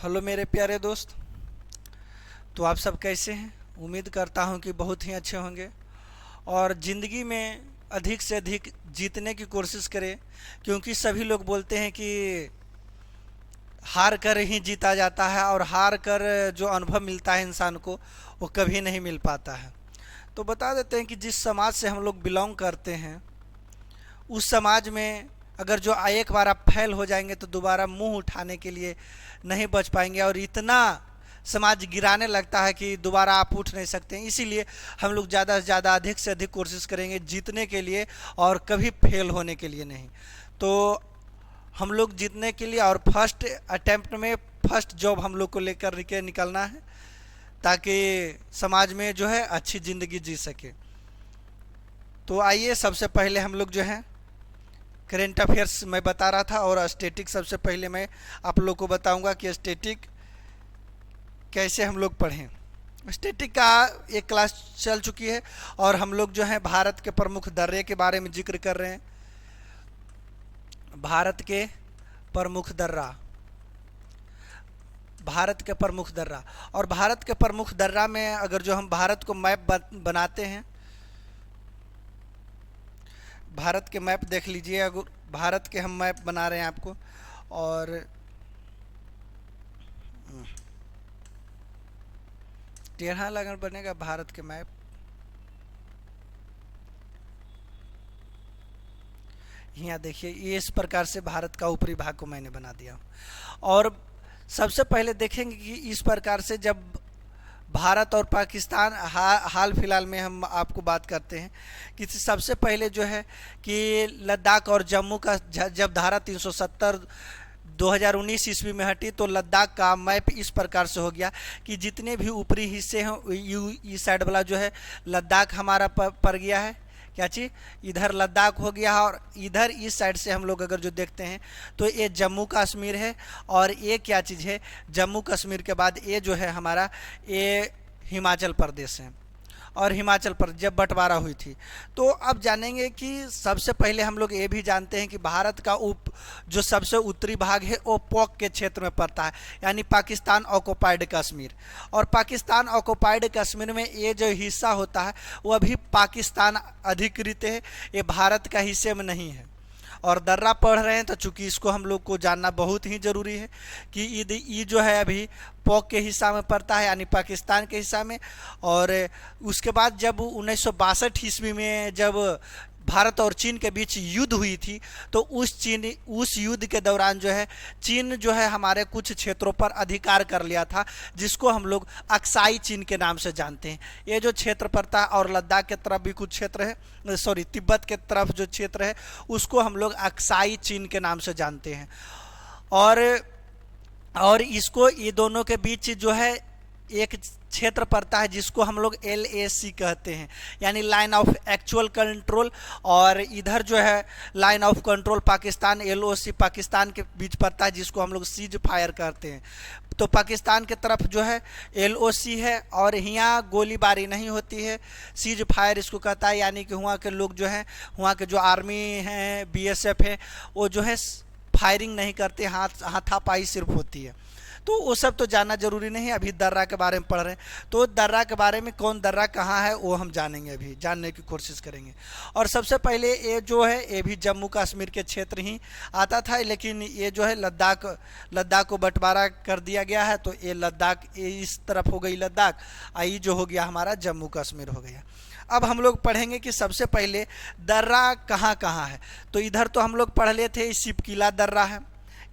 Hello मेरे प्यारे दोस्त। तो आप सब कैसे हैं? उम्मीद करता हूं कि बहुत ही अच्छे होंगे और ज़िंदगी में अधिक से अधिक जीतने की कोशिश करें, क्योंकि सभी लोग बोलते हैं कि हार कर ही जीता जाता है और हार कर जो अनुभव मिलता है इंसान को वो कभी नहीं मिल पाता है। तो बता देते हैं कि जिस समाज से हम लोग बिलोंग करते हैं उस समाज में अगर जो एक बार आप फेल हो जाएंगे तो दोबारा मुंह उठाने के लिए नहीं बच पाएंगे और इतना समाज गिराने लगता है कि दोबारा आप उठ नहीं सकते हैं। इसीलिए हम लोग ज़्यादा से ज़्यादा अधिक से अधिक कोशिश करेंगे जीतने के लिए और कभी फेल होने के लिए नहीं। तो हम लोग जीतने के लिए और फर्स्ट अटेम्प्ट में फर्स्ट जॉब हम लोग को लेकर के निकलना है ताकि समाज में जो है अच्छी ज़िंदगी जी सके। तो आइए सबसे पहले हम लोग जो है करेंट अफेयर्स मैं बता रहा था और स्टैटिक सबसे पहले मैं आप लोग को बताऊंगा कि स्टैटिक कैसे हम लोग पढ़ें। स्टैटिक का एक क्लास चल चुकी है और हम लोग जो है भारत के प्रमुख दर्रे के बारे में जिक्र कर रहे हैं। भारत के प्रमुख दर्रा, भारत के प्रमुख दर्रा और भारत के प्रमुख दर्रा में अगर जो हम भारत को मैप बनाते हैं, भारत के मैप देख लीजिए। अगर भारत के हम मैप बना रहे हैं आपको और टेढ़ा लगन बनेगा भारत के मैप। यहाँ देखिए ये इस प्रकार से भारत का ऊपरी भाग को मैंने बना दिया और सबसे पहले देखेंगे कि इस प्रकार से जब भारत और पाकिस्तान हाल फिलहाल में हम आपको बात करते हैं कि सबसे पहले जो है कि लद्दाख और जम्मू का जब धारा 370 2019 ईस्वी में हटी तो लद्दाख का मैप इस प्रकार से हो गया कि जितने भी ऊपरी हिस्से हैं इस साइड वाला जो है लद्दाख हमारा पड़ गया है। क्या चीज़ इधर लद्दाख हो गया और इधर इस साइड से हम लोग अगर जो देखते हैं तो ये जम्मू कश्मीर है और ये क्या चीज़ है, जम्मू कश्मीर के बाद ये जो है हमारा ये हिमाचल प्रदेश है। और हिमाचल प्रदेश जब बंटवारा हुई थी तो अब जानेंगे कि सबसे पहले हम लोग ये भी जानते हैं कि भारत का जो सबसे उत्तरी भाग है वो पोक के क्षेत्र में पड़ता है, यानी पाकिस्तान ऑक्युपाइड कश्मीर। और पाकिस्तान ऑक्युपाइड कश्मीर में ये जो हिस्सा होता है वो अभी पाकिस्तान अधिकृत है, ये भारत का हिस्से में नहीं है। और दर्रा पढ़ रहे हैं तो चूंकि इसको हम लोग को जानना बहुत ही ज़रूरी है कि ये जो है अभी पोक के हिस्सा में पड़ता है, यानी पाकिस्तान के हिस्सा में। और उसके बाद जब 1962 ईस्वी में जब भारत और चीन के बीच युद्ध हुई थी तो उस युद्ध के दौरान जो है चीन जो है हमारे कुछ क्षेत्रों पर अधिकार कर लिया था, जिसको हम लोग अक्साई चीन के नाम से जानते हैं। ये जो क्षेत्र पड़ता है और लद्दाख के तरफ भी कुछ क्षेत्र है, सॉरी तिब्बत के तरफ जो क्षेत्र है उसको हम लोग अक्साई चीन के नाम से जानते हैं। और इसको ये दोनों के बीच जो है एक क्षेत्र पड़ता है जिसको हम लोग LAC कहते हैं, यानी लाइन ऑफ एक्चुअल कंट्रोल। और इधर जो है line of control Pakistan LOC Pakistan के बीच पड़ता है जिसको हम लोग सीज फायर कहते हैं। तो पाकिस्तान के तरफ जो है LOC है और यहाँ गोलीबारी नहीं होती है, सीज फायर इसको कहता है, यानी कि वहाँ के लोग जो हैं, वहाँ के जो आर्मी हैं BSF है वो जो है फायरिंग नहीं करते, हाथापाई सिर्फ होती है। तो वो सब तो जानना जरूरी नहीं है, अभी दर्रा के बारे में पढ़ रहे हैं तो दर्रा के बारे में कौन दर्रा कहाँ है वो हम जानेंगे, अभी जानने की कोशिश करेंगे। और सबसे पहले ये जो है ये भी जम्मू कश्मीर के क्षेत्र ही आता था, लेकिन ये जो है लद्दाख को बंटवारा कर दिया गया है तो ये लद्दाख इस तरफ हो गई लद्दाख, ये जो हो गया हमारा जम्मू कश्मीर हो गया। अब हम लोग पढ़ेंगे कि सबसे पहले दर्रा कहाँ कहाँ है। तो इधर तो हम लोग पढ़ लिए थे सिपकिला दर्रा है,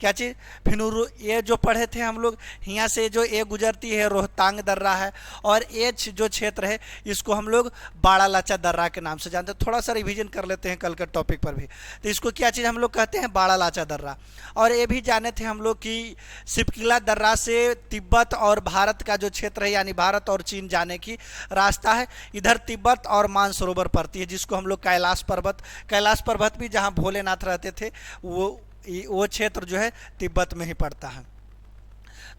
क्या चीज़ फिर ये जो पढ़े थे हम लोग यहाँ से जो ये गुजरती है रोहतांग दर्रा है और ये जो क्षेत्र है इसको हम लोग बाड़ा लाचा दर्रा के नाम से जानते हैं। थोड़ा सा रिवीजन कर लेते हैं कल के टॉपिक पर भी। तो इसको क्या चीज़ हम लोग कहते हैं, बाड़ा लाचा दर्रा। और ये भी जाने थे हम लोग कि सिपकिला दर्रा से तिब्बत और भारत का जो क्षेत्र है, यानी भारत और चीन जाने की रास्ता है, इधर तिब्बत और मानसरोवर पड़ती है जिसको हम लोग कैलाश पर्वत भी जहाँ भोलेनाथ रहते थे वो क्षेत्र जो है तिब्बत में ही पड़ता है।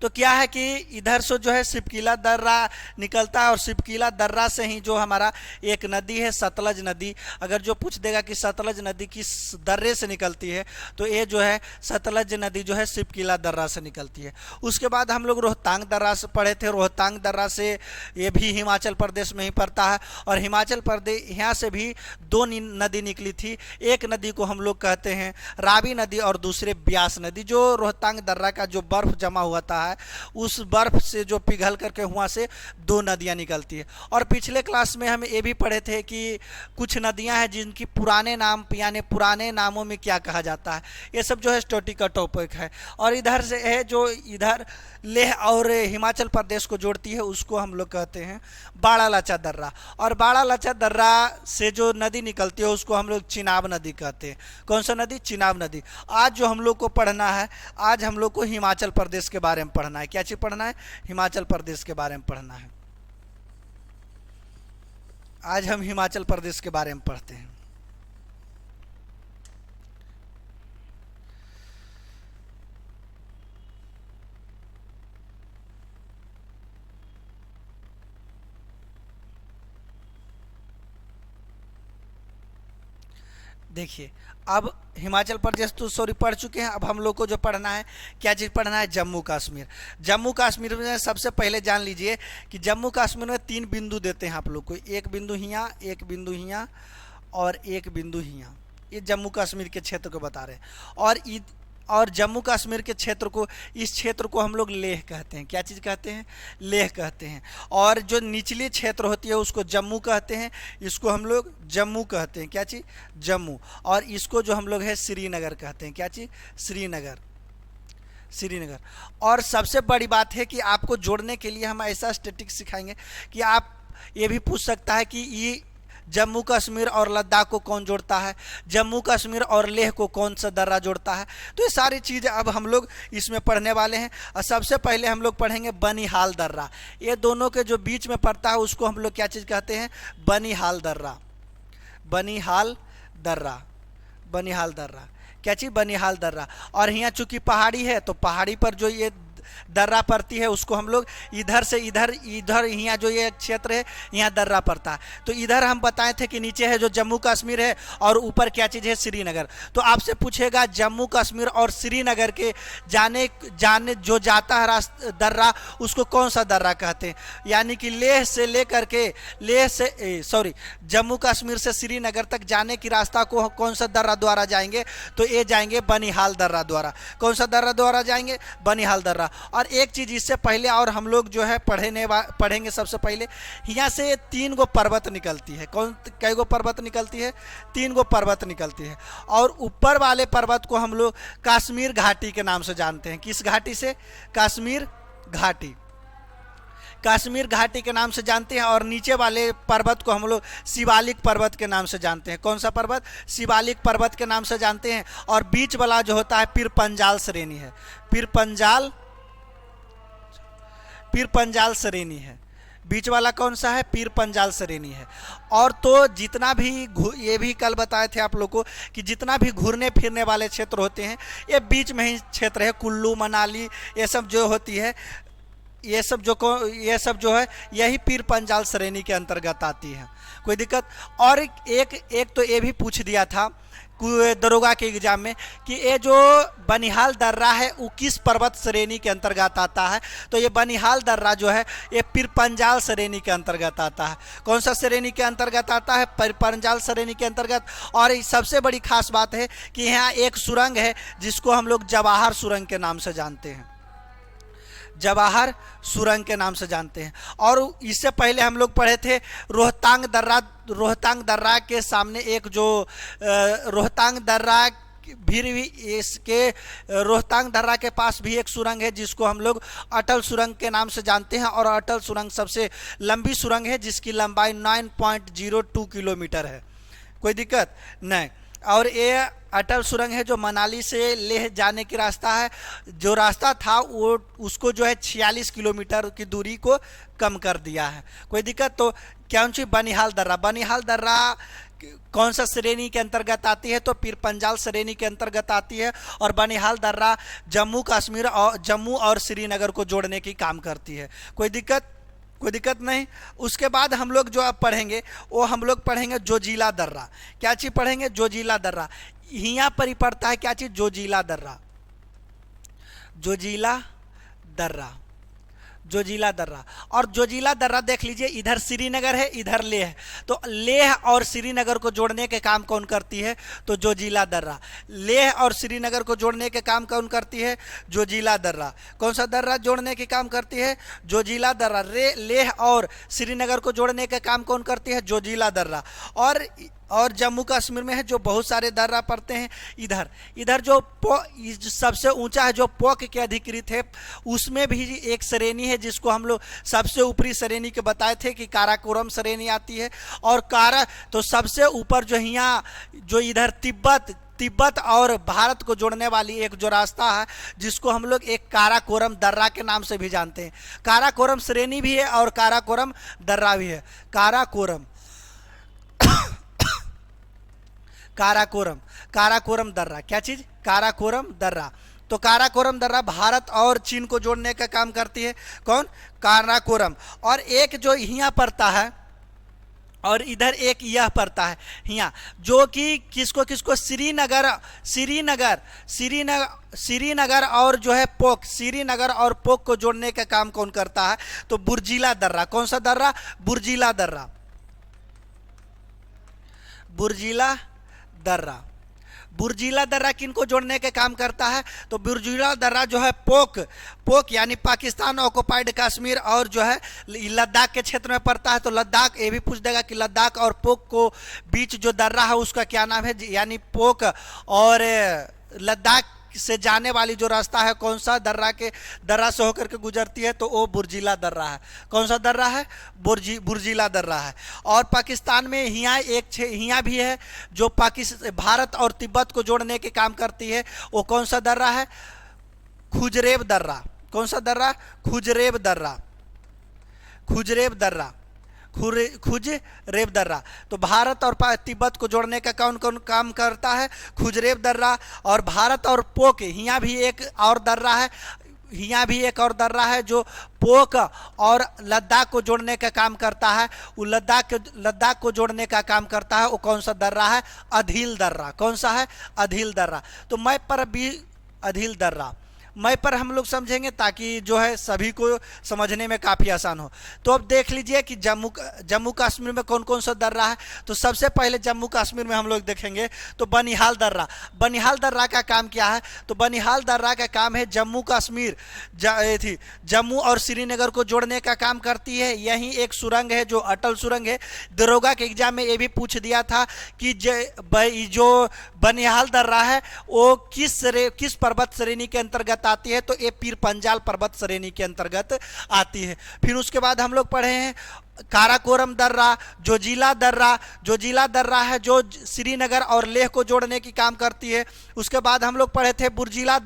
तो क्या है कि इधर से जो है सिपकीला दर्रा निकलता है और सिपकीला दर्रा से ही जो हमारा एक नदी है सतलज नदी, अगर जो पूछ देगा कि सतलज नदी किस दर्रे से निकलती है तो ये जो है सतलज नदी जो है सिपकीला दर्रा से निकलती है। उसके बाद हम लोग रोहतांग दर्रा से पढ़े थे, रोहतांग दर्रा से ये भी हिमाचल प्रदेश में ही पड़ता है और हिमाचल प्रदेश यहाँ से भी दो नदी निकली थी। एक नदी को हम लोग कहते हैं रावी नदी और दूसरे ब्यास नदी। जो रोहतांग दर्रा का जो बर्फ जमा हुआ है उस बर्फ से जो पिघल करके वहाँ से दो नदियाँ निकलती है। और पिछले क्लास में हम ये भी पढ़े थे कि कुछ नदियाँ हैं जिनकी पुराने नाम यानी पुराने नामों में क्या कहा जाता है। ये सब जो है स्टोटी का टॉपिक है। और इधर से है जो इधर लेह और हिमाचल प्रदेश को जोड़ती है उसको हम लोग कहते हैं बाड़ा लाचा दर्रा। और बाड़ा लाचा दर्रा से जो नदी निकलती है उसको हम लोग चिनाब नदी कहते हैं। कौन सा नदी? चिनाब नदी। आज जो हम लोग को पढ़ना है, आज हम लोग को हिमाचल प्रदेश के बारे में पढ़ना है। क्या चीज़ पढ़ना है? हिमाचल प्रदेश के बारे में पढ़ना है। आज हम हिमाचल प्रदेश के बारे में पढ़ते हैं। देखिए, अब हिमाचल प्रदेश तो सॉरी पढ़ चुके हैं। अब हम लोग को जो पढ़ना है, क्या चीज़ पढ़ना है? जम्मू कश्मीर। जम्मू कश्मीर में सबसे पहले जान लीजिए कि जम्मू कश्मीर में 3 बिंदु देते हैं आप लोग को। एक बिंदु हियाँ, एक बिंदु हियाँ और एक बिंदु हियाँ। ये जम्मू कश्मीर के क्षेत्र को बता रहे हैं। और जम्मू कश्मीर के क्षेत्र को, इस क्षेत्र को हम लोग लेह कहते हैं। क्या चीज़ कहते हैं? लेह कहते हैं। और जो निचली क्षेत्र होती है उसको जम्मू कहते हैं। इसको हम लोग जम्मू कहते हैं। क्या चीज़? जम्मू। और इसको जो हम लोग है श्रीनगर कहते हैं। क्या चीज़? श्रीनगर। श्रीनगर। और सबसे बड़ी बात है कि आपको जोड़ने के लिए हम ऐसा स्टैटिक्स सिखाएंगे कि आप ये भी पूछ सकता है कि ये जम्मू कश्मीर और लद्दाख को कौन जोड़ता है, जम्मू कश्मीर और लेह को कौन सा दर्रा जोड़ता है। तो ये सारी चीज़ें अब हम लोग इसमें पढ़ने वाले हैं। और सबसे पहले हम लोग पढ़ेंगे बनिहाल दर्रा। ये दोनों के जो बीच में पड़ता है उसको हम लोग क्या चीज़ कहते हैं? बनिहाल दर्रा। बनिहाल दर्रा। बनिहाल दर्रा। क्या चीज़? बनिहाल दर्रा। और यहाँ चूँकि पहाड़ी है तो पहाड़ी पर जो ये दर्रा पड़ती है उसको हम लोग इधर से इधर यहाँ जो ये क्षेत्र है यहाँ दर्रा पड़ता है। तो इधर हम बताए थे कि नीचे है जो जम्मू कश्मीर है और ऊपर क्या चीज़ है? श्रीनगर। तो आपसे पूछेगा जम्मू कश्मीर और श्रीनगर के जाने जो जाता है दर्रा उसको कौन सा दर्रा कहते हैं? यानी कि लेह से लेकर के जम्मू कश्मीर से श्रीनगर तक जाने की रास्ता को कौन सा दर्रा द्वारा जाएंगे? तो ये जाएंगे बनिहाल दर्रा द्वारा। कौन सा दर्रा द्वारा जाएंगे? बनिहाल दर्रा। और एक चीज़ इससे पहले और हम लोग जो है पढ़ेंगे सबसे पहले, यहाँ से 3 गो पर्वत निकलती है। कई गो पर्वत निकलती है? 3 गो पर्वत निकलती है। और ऊपर वाले पर्वत को हम लोग कश्मीर घाटी के नाम से जानते हैं। किस घाटी से? कश्मीर घाटी। कश्मीर घाटी के नाम से जानते हैं। और नीचे वाले पर्वत को हम लोग शिवालिक पर्वत के नाम से जानते हैं। कौन सा पर्वत? शिवालिक पर्वत के नाम से जानते हैं। और बीच वाला जो होता है पीर पंजाल श्रेणी है। पीर पंजाल श्रेणी है। बीच वाला कौन सा है? पीर पंजाल श्रेणी है। और तो जितना भी ये भी कल बताए थे आप लोग को कि जितना भी घूरने फिरने वाले क्षेत्र होते हैं ये बीच में ही क्षेत्र है। कुल्लू मनाली ये सब जो होती है, ये सब जो है यही पीर पंजाल श्रेणी के अंतर्गत आती है। कोई दिक्कत? और एक तो ये भी पूछ दिया था दरोगा के एग्जाम में कि ये जो बनिहाल दर्रा है वो किस पर्वत श्रेणी के अंतर्गत आता है? तो ये बनिहाल दर्रा जो है ये पीर पंजाल श्रेणी के अंतर्गत आता है। कौन सा श्रेणी के अंतर्गत आता है? पीर पंजाल श्रेणी के अंतर्गत। और सबसे बड़ी खास बात है कि यहाँ एक सुरंग है जिसको हम लोग जवाहर सुरंग के नाम से जानते हैं। जवाहर सुरंग के नाम से जानते हैं। और इससे पहले हम लोग पढ़े थे रोहतांग दर्रा। रोहतांग दर्रा के सामने एक जो रोहतांग दर्रा भी इसके रोहतांग दर्रा के पास भी एक सुरंग है जिसको हम लोग अटल सुरंग के नाम से जानते हैं। और अटल सुरंग सबसे लंबी सुरंग है जिसकी लंबाई 9.02 किलोमीटर है। कोई दिक्कत नहीं। और ये अटल सुरंग है जो मनाली से लेह जाने की रास्ता है। जो रास्ता था वो उसको जो है 46 किलोमीटर की दूरी को कम कर दिया है। कोई दिक्कत? तो क्या चीज़? बनिहाल दर्रा। बनिहाल दर्रा कौन सा श्रेणी के अंतर्गत आती है? तो पीर पंजाल श्रेणी के अंतर्गत आती है। और बनिहाल दर्रा जम्मू और श्रीनगर को जोड़ने की काम करती है। कोई दिक्कत नहीं। उसके बाद हम लोग जो अब पढ़ेंगे वो हम लोग पढ़ेंगे जोजिला दर्रा। क्या चीज़ पढ़ेंगे? जोजिला दर्रा। यहाँ पर ही पड़ता है क्या चीज़? जोजिला दर्रा। जोजिला दर्रा, जोजिला दर्रा। और जोजिला दर्रा देख लीजिए, इधर श्रीनगर है, इधर लेह है। तो लेह और श्रीनगर को जोड़ने के काम कौन करती है? तो जोजिला दर्रा। लेह और श्रीनगर को जोड़ने के काम कौन करती है? जोजिला दर्रा। कौन सा दर्रा जोड़ने के काम करती है? जोजिला दर्रा। लेह और श्रीनगर को जोड़ने के काम कौन करती है? जोजिला दर्रा। और जम्मू कश्मीर में है जो बहुत सारे दर्रा पड़ते हैं। इधर जो सबसे ऊंचा है, जो पोक के अधिकृत है, उसमें भी एक श्रेणी है जिसको हम लोग सबसे ऊपरी श्रेणी के बताए थे कि काराकोरम श्रेणी आती है। और तो सबसे ऊपर जो यहाँ जो इधर तिब्बत और भारत को जोड़ने वाली एक जो रास्ता है, जिसको हम लोग एक काराकोरम दर्रा के नाम से भी जानते हैं। काराकोरम श्रेणी भी है और काराकोरम दर्रा भी है। काराकोरम दर्रा। क्या चीज? काराकोरम दर्रा। तो काराकोरम दर्रा भारत और चीन को जोड़ने का काम करती है। कौन? काराकोरम। और एक जो यहाँ पड़ता है और इधर एक यह पड़ता है यहाँ, जो कि किसको श्रीनगर और जो है पोक, श्रीनगर और पोक को जोड़ने का काम कौन करता है? तो बुर्जिला दर्रा। कौन सा दर्रा? बुर्जिला दर्रा। बुर्जिला दर्रा किनको जोड़ने के काम करता है? तो बुर्जिला दर्रा जो है पोक यानी पाकिस्तान ऑक्युपाइड कश्मीर और जो है लद्दाख के क्षेत्र में पड़ता है। तो लद्दाख, ये भी पूछ देगा कि लद्दाख और पोक को बीच जो दर्रा है उसका क्या नाम है? यानी पोक और लद्दाख से जाने वाली जो रास्ता है, कौन सा दर्रा से होकर के गुजरती है? तो वो बुर्जिला दर्रा है। कौन सा दर्रा है? बुर्जिला दर्रा है। और पाकिस्तान में हिया भी है जो भारत और तिब्बत को जोड़ने के काम करती है। वो कौन सा दर्रा है? खुजरेब दर्रा। कौन सा दर्रा? खुजरेब दर्रा। तो भारत और तिब्बत को जोड़ने का कौन काम करता है? खुजरेब दर्रा। और भारत और पोक, यहाँ भी एक और दर्रा है जो पोक और लद्दाख को जोड़ने का काम करता है। वो लद्दाख को जोड़ने का काम करता है। वो कौन सा दर्रा है? अधील दर्रा। कौन सा है? अधील दर्रा। तो मैप पर भी अधील दर्रा मैप पर हम लोग समझेंगे ताकि जो है सभी को समझने में काफ़ी आसान हो। तो अब देख लीजिए कि जम्मू कश्मीर में कौन कौन सा दर्रा है। तो सबसे पहले जम्मू कश्मीर में हम लोग देखेंगे तो बनिहाल दर्रा। बनिहाल दर्रा का काम क्या है? तो बनिहाल दर्रा का काम है जम्मू और श्रीनगर को जोड़ने का काम करती है। यही एक सुरंग है जो अटल सुरंग है। दरोगा के एग्जाम में ये भी पूछ दिया था कि जो बनिहाल दर्रा है वो किस पर्वत श्रेणी के अंतर्गत आती है? तो ये पीर पंजाल पर्वत श्रेणी के अंतर्गत आती है। फिर उसके बाद हम लोग पढ़े हैं काराकोरम दर्रा, जोजिला दर्रा है जो श्रीनगर और लेह को जोड़ने की काम करती है। उसके बाद हम लोग पढ़े थे बुर्जिला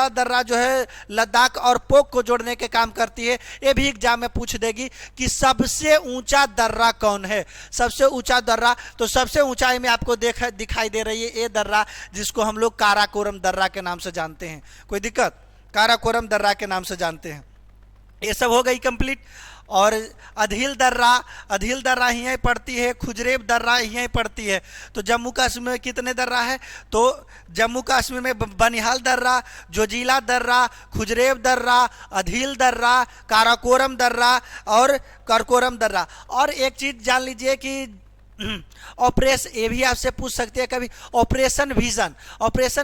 दर्रा जो है लद्दाख और पोक को जोड़ने के काम करती है। ये भी एग्जाम में पूछ देगी कि सबसे ऊंचा दर्रा कौन है? सबसे ऊंचा दर्रा, तो सबसे ऊंचाई में आपको दिखाई दे रही है ये दर्रा, जिसको हम लोग काराकोरम दर्रा के नाम से जानते हैं। कोई दिक्कत? काराकोरम दर्रा के नाम से जानते हैं। ये सब हो गई कंप्लीट। और अधील दर्रा यहीं पड़ती है, खुजरेब दर्रा यहीं पड़ती है। तो जम्मू कश्मीर में कितने दर्रा है? तो जम्मू कश्मीर में बनिहाल दर्रा, जोजिला दर्रा, खुजरेब दर्रा, अधील दर्रा, काराकोरम दर्रा और करकोरम दर्रा। और एक चीज़ जान लीजिए कि ये भी आपसे पूछ सकते हैं कभी, ऑपरेशन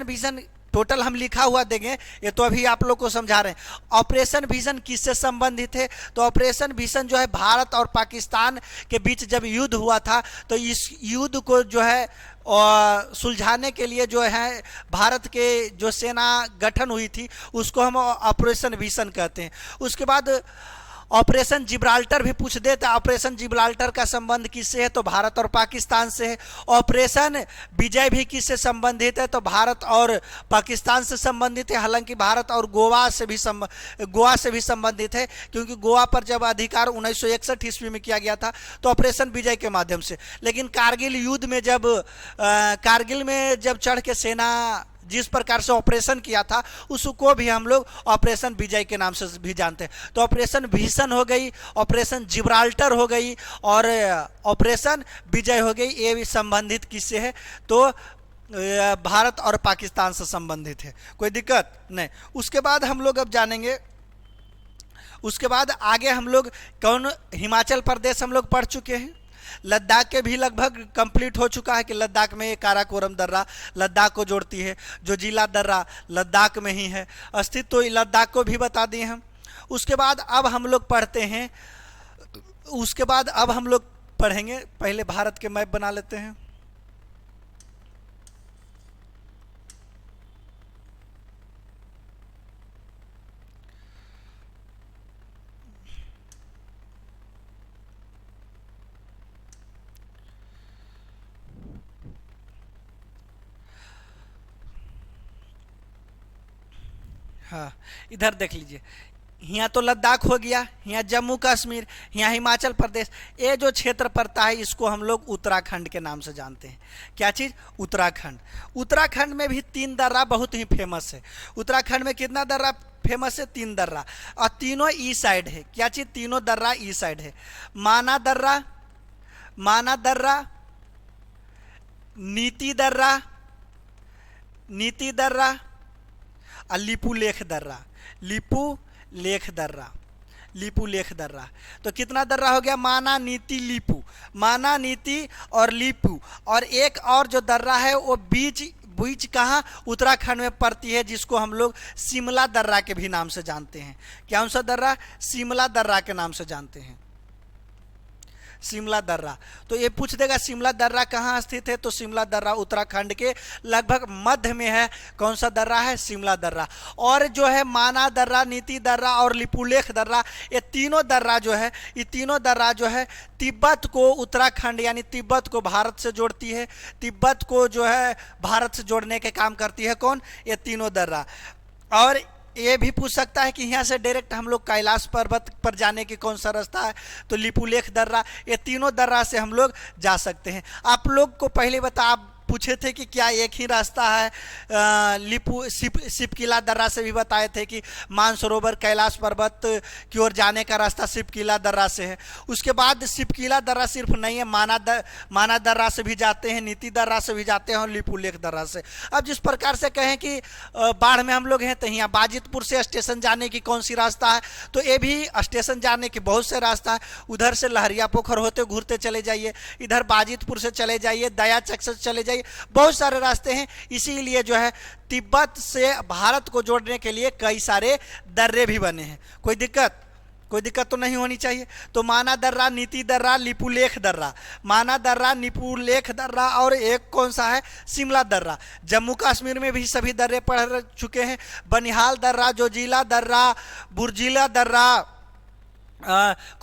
विजन टोटल हम लिखा हुआ देंगे, ये तो अभी आप लोग को समझा रहे हैं। ऑपरेशन विजन किससे संबंधित है? तो ऑपरेशन विजन जो है भारत और पाकिस्तान के बीच जब युद्ध हुआ था, तो इस युद्ध को जो है सुलझाने के लिए जो है भारत के जो सेना गठन हुई थी उसको हम ऑपरेशन विजन कहते हैं। उसके बाद ऑपरेशन जिब्राल्टर भी पूछ दे तो ऑपरेशन जिब्राल्टर का संबंध किससे है, तो भारत और पाकिस्तान से है। ऑपरेशन विजय भी किससे संबंधित है, तो भारत और पाकिस्तान से संबंधित है। हालांकि भारत और गोवा से भी संबंधित है, क्योंकि गोवा पर जब अधिकार 1961 ईस्वी में किया गया था तो ऑपरेशन विजय के माध्यम से। लेकिन कारगिल युद्ध में कारगिल में जब चढ़ के सेना जिस प्रकार से ऑपरेशन किया था उसको भी हम लोग ऑपरेशन विजय के नाम से भी जानते हैं। तो ऑपरेशन भीषण हो गई, ऑपरेशन जिब्राल्टर हो गई और ऑपरेशन विजय हो गई। ये भी संबंधित किससे है, तो भारत और पाकिस्तान से संबंधित है, कोई दिक्कत नहीं। उसके बाद हम लोग अब जानेंगे, उसके बाद आगे हम लोग हिमाचल प्रदेश हम लोग पढ़ चुके हैं। लद्दाख के भी लगभग कंप्लीट हो चुका है कि लद्दाख में काराकोरम दर्रा लद्दाख को जोड़ती है, जो जिला दर्रा लद्दाख में ही है स्थित, तो लद्दाख को भी बता दिए हम। उसके बाद अब हम लोग पढ़ते हैं, उसके बाद अब हम लोग पढ़ेंगे, पहले भारत के मैप बना लेते हैं। हाँ, इधर देख लीजिए, यहाँ तो लद्दाख हो गया, यहाँ जम्मू कश्मीर, यहाँ हिमाचल प्रदेश, ये जो क्षेत्र पड़ता है इसको हम लोग उत्तराखंड के नाम से जानते हैं। क्या चीज़, उत्तराखंड। उत्तराखंड में भी 3 दर्रा बहुत ही फेमस है। उत्तराखंड में कितना दर्रा फेमस है, 3 दर्रा, और तीनों ई साइड है। क्या चीज़, तीनों दर्रा ई साइड है। माना दर्रा, माना दर्रा, नीति दर्रा, नीति दर्रा और लिपू लेख दर्रा, लिपू लेख दर्रा, लिपू लेख दर्रा। तो कितना दर्रा हो गया, माना, नीति, लिपू, माना, नीति और लिपू। और एक और जो दर्रा है वो बीच बीच कहाँ, उत्तराखंड में पड़ती है, जिसको हम लोग शिमला दर्रा के भी नाम से जानते हैं। क्या सा दर्रा, शिमला दर्रा के नाम से जानते हैं, शिमला दर्रा। तो ये पूछ देगा शिमला दर्रा कहाँ स्थित है, तो शिमला दर्रा उत्तराखंड के लगभग मध्य में है। कौन सा दर्रा है, शिमला दर्रा। और जो है माना दर्रा, नीति दर्रा और लिपुलेख दर्रा, ये तीनों दर्रा जो है, ये तीनों दर्रा जो है तिब्बत को, उत्तराखंड यानी तिब्बत को भारत से जोड़ती है, तिब्बत को जो है भारत से जोड़ने के काम करती है। कौन, ये तीनों दर्रा। और ये भी पूछ सकता है कि यहाँ से डायरेक्ट हम लोग कैलाश पर्वत पर जाने की कौन सा रास्ता है, तो लिपुलेख दर्रा। ये तीनों दर्रा से हम लोग जा सकते हैं। आप लोग को पहले आप पूछे थे कि क्या एक ही रास्ता है, सिपकिला दर्रा से भी बताए थे कि मानसरोवर कैलाश पर्वत की ओर जाने का रास्ता सिपकिला दर्रा से है। उसके बाद सिपकिला दर्रा सिर्फ नहीं है, माना दर्रा से भी जाते हैं, नीति दर्रा से भी जाते हैं और लिपुलेख दर्रा से। अब जिस प्रकार से कहें कि बाढ़ में हम लोग हैं तो यहाँ बाजितपुर से स्टेशन जाने की कौन सी रास्ता है, तो ये भी स्टेशन जाने की बहुत से रास्ता है। उधर से लहरिया पोखर होते घूरते चले जाइए, इधर बाजितपुर से चले जाइए, दया चक से चले जाइए, बहुत सारे रास्ते हैं। इसीलिए जो है तिब्बत से भारत को जोड़ने के लिए कई सारे दर्रे भी बने हैं। कोई दिक्कत तो नहीं होनी चाहिए। तो माना दर्रा, नीति दर्रा, लिपुलेख दर्रा, माना दर्रा, लिपुलेख दर्रा और एक कौन सा है, शिमला दर्रा। जम्मू कश्मीर में भी सभी दर्रे पढ़ चुके हैं। बनिहाल दर्रा, जोजिला दर्रा, बुर्जिला दर्रा,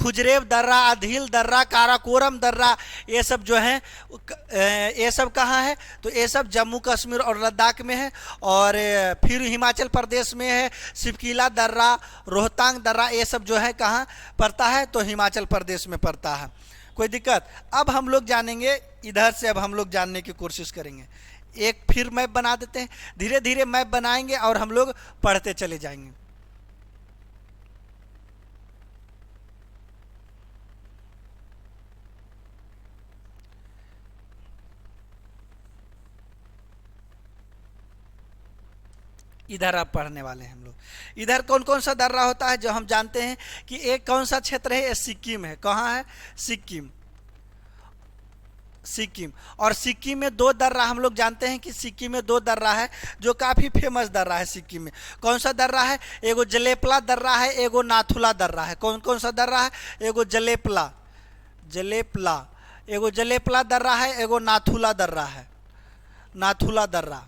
खुजरेब दर्रा, अधील दर्रा, काराकोरम दर्रा, ये सब जो हैं ये सब कहाँ है, तो ये सब जम्मू कश्मीर और लद्दाख में है। और फिर हिमाचल प्रदेश में है सिपकिला दर्रा, रोहतांग दर्रा, ये सब जो है कहाँ पड़ता है, तो हिमाचल प्रदेश में पड़ता है। कोई दिक्कत। अब हम लोग जानेंगे इधर से, अब हम लोग जानने की कोशिश करेंगे। एक फिर मैप बना देते हैं, धीरे धीरे मैप बनाएंगे और हम लोग पढ़ते चले जाएंगे। इधर अब पढ़ने वाले हैं हम लोग। इधर कौन कौन सा दर्रा होता है, जो हम जानते हैं कि एक कौन सा क्षेत्र है, सिक्किम है। कहाँ है, सिक्किम, सिक्किम। और सिक्किम में 2 दर्रा हम लोग जानते हैं कि सिक्किम में 2 दर्रा है जो काफ़ी फेमस दर्रा है सिक्किम में। कौन सा दर्रा है, एगो जलेपला दर्रा है, एगो नाथुला दर्रा है। कौन कौन सा दर्रा है, एगो जलेपला, एगो जलेपला दर्रा है, एगो नाथुला दर्रा है, नाथुला दर्रा।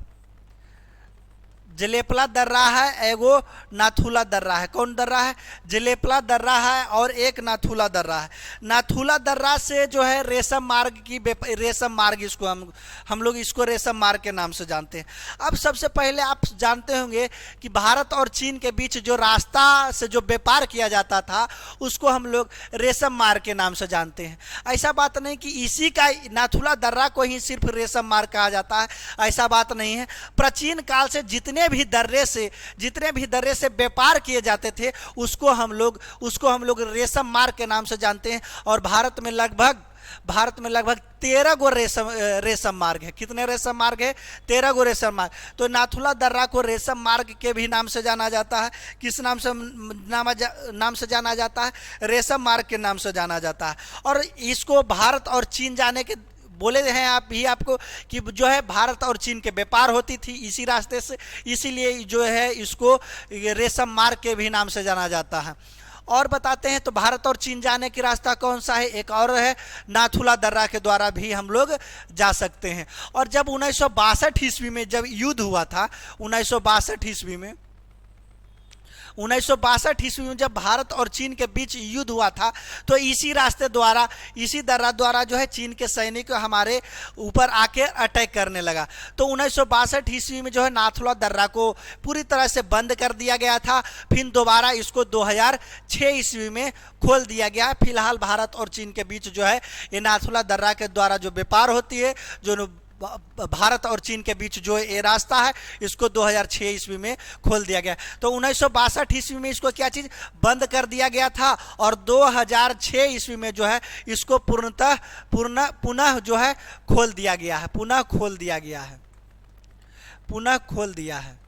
जलेपला दर्रा है, एगो नाथुला दर्रा है। कौन दर्रा है? जलेपला दर्रा है और एक नाथुला दर्रा है। नाथुला दर्रा से जो है रेशम मार्ग की, रेशम मार्ग, इसको हम लोग इसको रेशम मार्ग के नाम से जानते हैं। अब सबसे पहले आप जानते होंगे कि भारत और चीन के बीच जो रास्ता से जो व्यापार किया जाता था उसको हम लोग रेशम मार्ग के नाम से जानते हैं। ऐसा बात नहीं कि इसी का नाथुला दर्रा को ही सिर्फ रेशम मार्ग कहा जाता है, ऐसा बात नहीं है। प्राचीन काल से जितने भी दर्रे से व्यापार किए जाते थे उसको हम लोग रेशम मार्ग के नाम से जानते हैं। और भारत में लगभग 13 गो रेशम मार्ग है। कितने रेशम मार्ग है? 13 गो रेशम मार्ग। तो नाथुला दर्रा को रेशम मार्ग के भी नाम से जाना जाता है। किस नाम से जाना जाता है? रेशम मार्ग के नाम से जाना जाता है। और इसको भारत और चीन जाने के बोले हैं आपको कि जो है भारत और चीन के व्यापार होती थी इसी रास्ते से, इसीलिए जो है इसको रेशम मार्ग के भी नाम से जाना जाता है। और बताते हैं तो भारत और चीन जाने की रास्ता कौन सा है? एक और है, नाथुला दर्रा के द्वारा भी हम लोग जा सकते हैं। और जब 1962 ईस्वी में जब युद्ध हुआ था, 1962 ईस्वी में जब भारत और चीन के बीच युद्ध हुआ था, तो इसी रास्ते द्वारा, इसी दर्रा द्वारा जो है चीन के सैनिक हमारे ऊपर आके अटैक करने लगा। तो 1962 ईस्वी में जो है नाथुला दर्रा को पूरी तरह से बंद कर दिया गया था। फिर दोबारा इसको 2006 ईस्वी में खोल दिया गया। फिलहाल भारत और चीन के बीच जो है ये नाथुला दर्रा के द्वारा जो व्यापार होती है, जो भारत और चीन के बीच जो ये रास्ता है, इसको 2006 ईस्वी में खोल दिया गया। तो 1962 ईस्वी में इसको क्या चीज़ बंद कर दिया गया था, और 2006 ईस्वी में जो है इसको पुनः जो है खोल दिया गया है। पुनः खोल दिया है।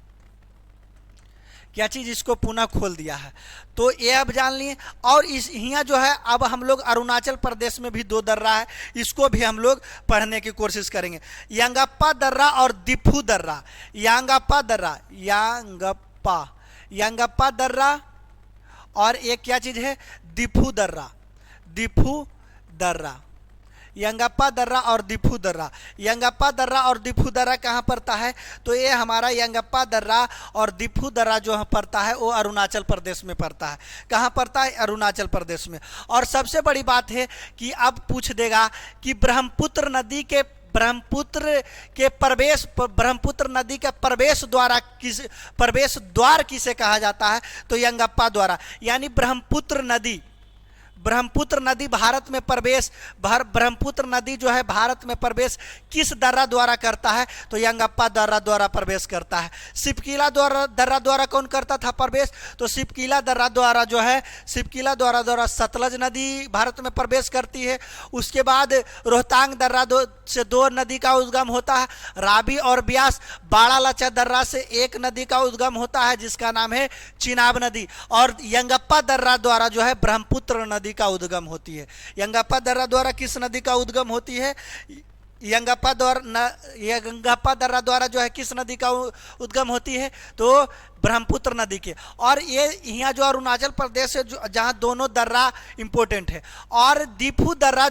क्या चीज़? इसको पुनः खोल दिया है। तो ये अब जान लिए। और इस यहाँ जो है अब हम लोग अरुणाचल प्रदेश में भी 2 दर्रा है, इसको भी हम लोग पढ़ने की कोशिश करेंगे। यांगप्पा दर्रा और दिफू दर्रा। यांगप्पा दर्रा और एक क्या चीज़ है? दिफू दर्रा। यंगप्पा दर्रा और दिफू दर्रा। यंगप्पा दर्रा और दिफू दर्रा कहाँ पड़ता है? तो ये हमारा यंगप्पा दर्रा और दिफू दर्रा जो पड़ता है वो अरुणाचल प्रदेश में पड़ता है। कहाँ पड़ता है? अरुणाचल प्रदेश में। और सबसे बड़ी बात है कि अब पूछ देगा कि ब्रह्मपुत्र नदी के प्रवेश द्वार किसे कहा जाता है? तो यंगप्पा द्वारा, यानी ब्रह्मपुत्र नदी भारत में प्रवेश किस दर्रा द्वारा करता है? तो यंगप्पा दर्रा द्वारा प्रवेश करता है। सिपकीला दर्रा द्वारा कौन करता था प्रवेश? तो सिपकीला दर्रा द्वारा सतलज नदी भारत में प्रवेश करती है। उसके बाद रोहतांग दर्रा से 2 नदी का उद्गम होता है। रावी और ब्यास बाड़ा लचा दर्रा से 1 नदी का उद्गम होता है जिसका नाम है चिनाब नदी। और यंगप्पा दर्रा द्वारा जो है ब्रह्मपुत्र नदी का उद्गम होती है। यंगप्पा दर्रा द्वारा किस नदी का उद्गम होती है? यंगप्पा दर्रा द्वारा जो है किस नदी का उद्गम होती है? तो ब्रह्मपुत्र नदी के। और ये यहाँ जो अरुणाचल प्रदेश है जहाँ दोनों दर्रा इंपॉर्टेंट है। और दिफू दर्रा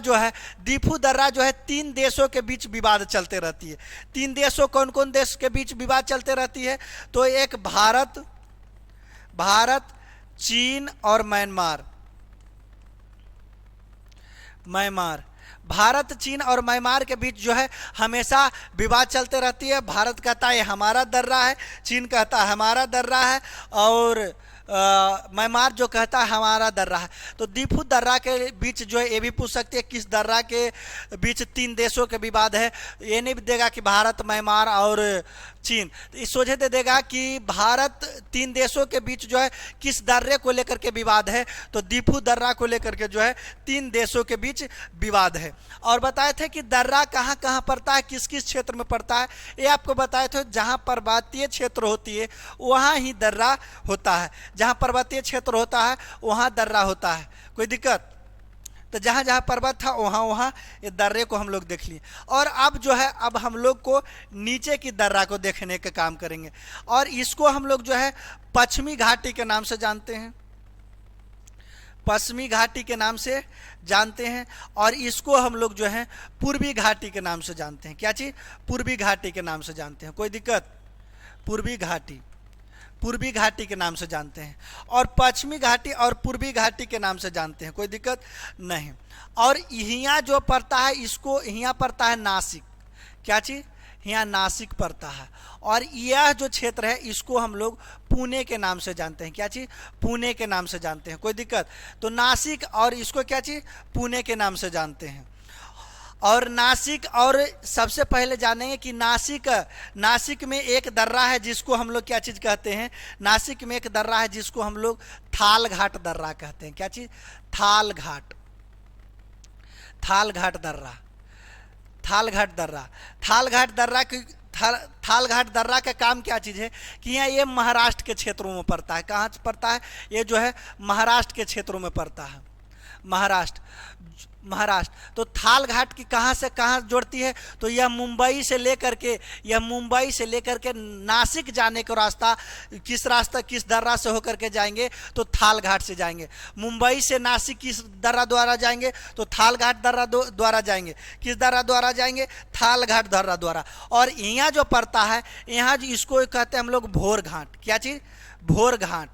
जो है 3 देशों के बीच विवाद चलते रहती है। 3 देशों, कौन कौन देश के बीच विवाद चलते रहती है? तो एक भारत, चीन और म्यांमार। भारत, चीन और म्यांमार के बीच जो है हमेशा विवाद चलते रहती है। भारत कहता है हमारा दर्रा है, चीन कहता है हमारा दर्रा है, और म्यांमार जो कहता है हमारा दर्रा है। तो दिफू दर्रा के बीच जो है ये भी पूछ सकते हैं किस दर्रा के बीच 3 देशों के विवाद है। ये नहीं देगा कि भारत, म्यांमार और चीन, इस सोझे दे देगा कि भारत 3 देशों के बीच जो है किस दर्रे को लेकर के विवाद है। तो दिफू दर्रा को लेकर के जो है 3 देशों के बीच विवाद है। और बताए थे कि दर्रा कहाँ कहाँ पड़ता है, किस किस क्षेत्र में पड़ता है। ये आपको बताए थे जहाँ पर्वतीय क्षेत्र होती है वहाँ ही दर्रा होता है। जहाँ पर्वतीय क्षेत्र होता है वहाँ दर्रा होता है। कोई दिक्कत? तो जहाँ जहाँ पर्वत था वहाँ ये दर्रे को हम लोग देख लिए। और अब जो है अब हम लोग को नीचे की दर्रा को देखने का काम करेंगे। और इसको हम लोग जो है पश्चिमी घाटी के नाम से जानते हैं। पश्चिमी घाटी के नाम से जानते हैं। और इसको हम लोग जो है पूर्वी घाटी के नाम से जानते हैं। क्या चीज़? पूर्वी घाटी के नाम से जानते हैं। कोई दिक्कत? पूर्वी घाटी। पूर्वी घाटी के नाम से जानते हैं, और पश्चिमी घाटी और पूर्वी घाटी के नाम से जानते हैं, कोई दिक्कत नहीं। और यहाँ जो पड़ता है इसको यहाँ पड़ता है नासिक, क्या चीज़, यहाँ नासिक पड़ता है। और यह जो क्षेत्र है इसको हम लोग पुणे के नाम से जानते हैं, क्या चीज़, पुणे के नाम से जानते हैं, कोई दिक्कत। तो नासिक और इसको क्या चीज़, पुणे के नाम से जानते हैं। और नासिक, और सबसे पहले जानेंगे कि नासिक में एक दर्रा है जिसको हम लोग क्या चीज़ कहते हैं, नासिक में एक दर्रा है जिसको हम लोग थाल घाट दर्रा कहते हैं, क्या चीज़, थाल घाट, थाल घाट दर्रा, थाल घाट दर्रा। थाल घाट दर्रा की थाल घाट दर्रा का काम क्या चीज़ है कि यहाँ ये महाराष्ट्र के क्षेत्रों में पड़ता है। कहाँ पड़ता है, ये जो है महाराष्ट्र के क्षेत्रों में पड़ता है, महाराष्ट्र। तो थाल घाट की कहाँ से कहाँ जोड़ती है, तो यह मुंबई से लेकर के नासिक जाने का रास्ता, किस दर्रा से होकर के जाएंगे, तो थाल घाट से जाएंगे। मुंबई से नासिक किस दर्रा द्वारा जाएंगे, तो थाल घाट दर्रा द्वारा जाएंगे। किस दर्रा द्वारा जाएंगे, थाल घाट दर्रा द्वारा। और यहाँ जो पड़ता है, यहाँ इसको कहते हैं हम लोग भोर घाट, क्या चीज़, भोर घाट,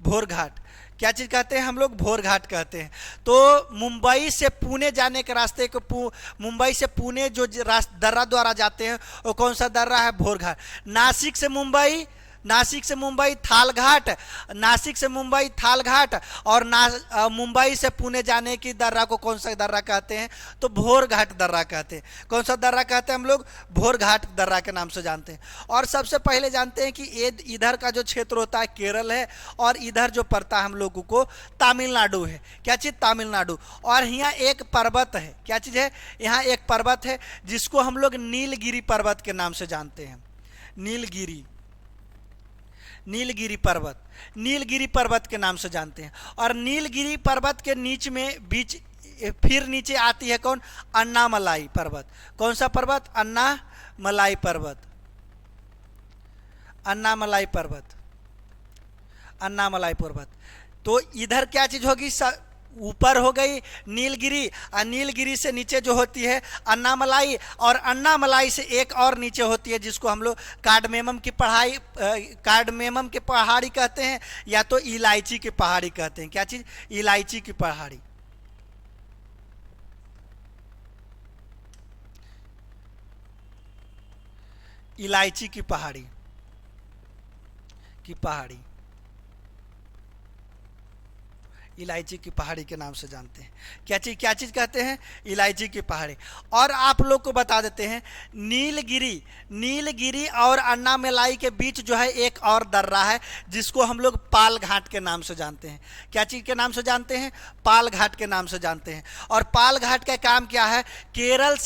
भोर घाट, क्या चीज़ कहते हैं हम लोग, भोर घाट कहते हैं। तो मुंबई से पुणे जाने के रास्ते को, मुंबई से पुणे जो दर्रा द्वारा जाते हैं वो कौन सा दर्रा है, भोर घाट। नासिक से मुंबई थाल घाट, नासिक से मुंबई थाल घाट, और मुंबई से पुणे जाने की दर्रा को कौन सा दर्रा कहते हैं, तो भोर घाट दर्रा कहते हैं। कौन सा दर्रा कहते हैं हम लोग, भोर घाट दर्रा के नाम से जानते हैं। और सबसे पहले जानते हैं कि इधर का जो क्षेत्र होता है केरल है, और इधर जो पड़ता है हम लोगों को तमिलनाडु है, क्या चीज़, तमिलनाडु। और यहाँ एक पर्वत है, क्या चीज़ है, यहाँ एक पर्वत है जिसको हम लोग नीलगिरी पर्वत के नाम से जानते हैं, नीलगिरी पर्वत के नाम से जानते हैं। और नीलगिरी पर्वत के बीच फिर नीचे आती है कौन, अन्नामलाई पर्वत। कौन सा पर्वत, अन्नामलाई पर्वत, अन्नामलाई पर्वत। तो इधर क्या चीज होगी, ऊपर हो गई नीलगिरी, और नीलगिरी से नीचे जो होती है अन्नामलाई, और अन्नामलाई से एक और नीचे होती है जिसको हम लोग कार्डमेमम की पहाड़ी कहते हैं, या तो इलायची की पहाड़ी कहते हैं, क्या चीज़, इलायची की पहाड़ी। इलायची की पहाड़ी इलायची की पहाड़ी के नाम से जानते हैं, क्या चीज़ कहते हैं, इलायची की पहाड़ी। और आप लोग को बता देते हैं नीलगिरी और अन्नामलाई के बीच जो है एक और दर्रा है जिसको हम लोग पाल घाट के नाम से जानते हैं, क्या चीज़ के नाम से जानते हैं, पाल घाट के नाम से जानते हैं। और पाल घाट का काम क्या है, केरल